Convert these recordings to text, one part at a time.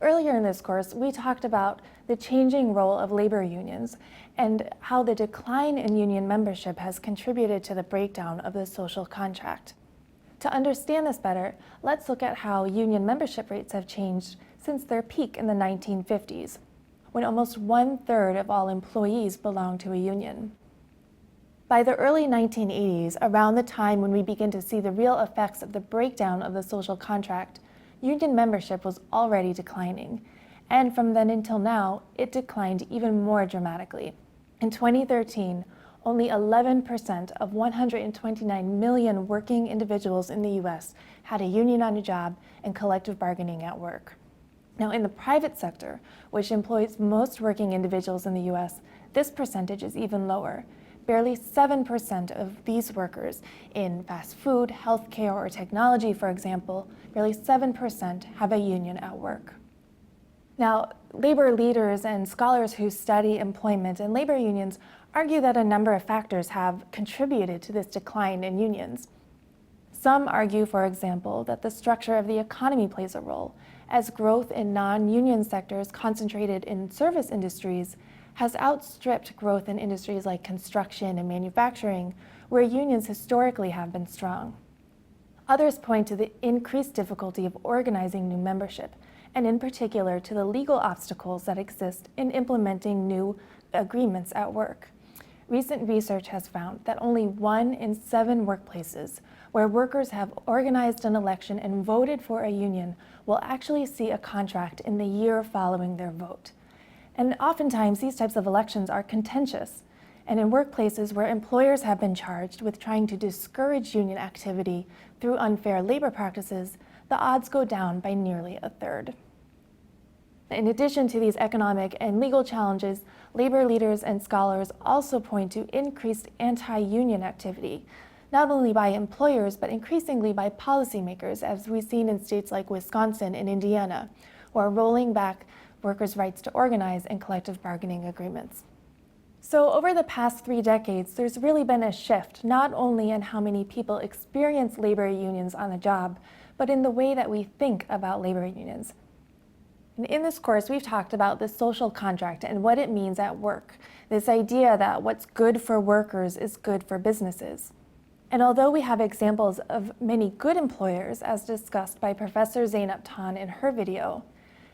Earlier in this course, we talked about the changing role of labor unions and how the decline in union membership has contributed to the breakdown of the social contract. To understand this better, let's look at how union membership rates have changed since their peak in the 1950s, when almost 1/3 of all employees belonged to a union. By the early 1980s, around the time when we begin to see the real effects of the breakdown of the social contract, union membership was already declining, and from then until now, it declined even more dramatically. In 2013, only 11% of 129 million working individuals in the US had a union on a job and collective bargaining at work. Now, in the private sector, which employs most working individuals in the US, this percentage is even lower. Barely 7% of these workers in fast food, healthcare, or technology, for example, barely 7% have a union at work. Now, labor leaders and scholars who study employment and labor unions argue that a number of factors have contributed to this decline in unions. Some argue, for example, that the structure of the economy plays a role, as growth in non-union sectors concentrated in service industries has outstripped growth in industries like construction and manufacturing, where unions historically have been strong. Others point to the increased difficulty of organizing new membership, and in particular to the legal obstacles that exist in implementing new agreements at work. Recent research has found that only 1 in 7 workplaces where workers have organized an election and voted for a union will actually see a contract in the year following their vote. And oftentimes, these types of elections are contentious. And in workplaces where employers have been charged with trying to discourage union activity through unfair labor practices, the odds go down by nearly 1/3. In addition to these economic and legal challenges, labor leaders and scholars also point to increased anti-union activity, not only by employers, but increasingly by policymakers, as we've seen in states like Wisconsin and Indiana, who are rolling back workers' rights to organize in collective bargaining agreements. So over the past 3 decades, there's really been a shift, not only in how many people experience labor unions on the job, but in the way that we think about labor unions. And in this course, we've talked about the social contract and what it means at work, this idea that what's good for workers is good for businesses. And although we have examples of many good employers, as discussed by Professor Zainab Tan in her video,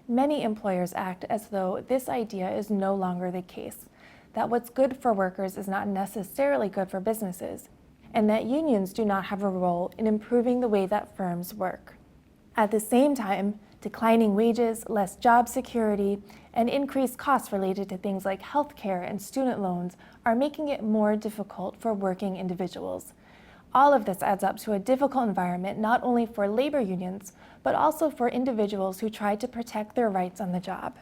many employers act as though this idea is no longer the case, that what's good for workers is not necessarily good for businesses, and that unions do not have a role in improving the way that firms work. At the same time, declining wages, less job security, and increased costs related to things like healthcare and student loans are making it more difficult for working individuals. All of this adds up to a difficult environment not only for labor unions, but also for individuals who try to protect their rights on the job.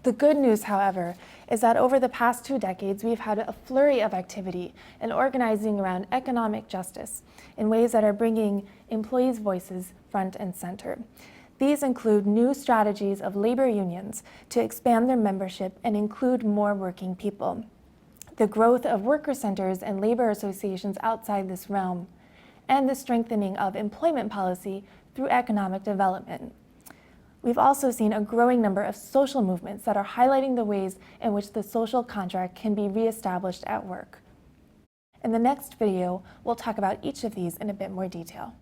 The good news, however, is that over the past 2 decades, we've had a flurry of activity and organizing around economic justice in ways that are bringing employees' voices front and center. These include new strategies of labor unions to expand their membership and include more working people, the growth of worker centers and labor associations outside this realm, and the strengthening of employment policy through economic development. We've also seen a growing number of social movements that are highlighting the ways in which the social contract can be reestablished at work. In the next video, we'll talk about each of these in a bit more detail.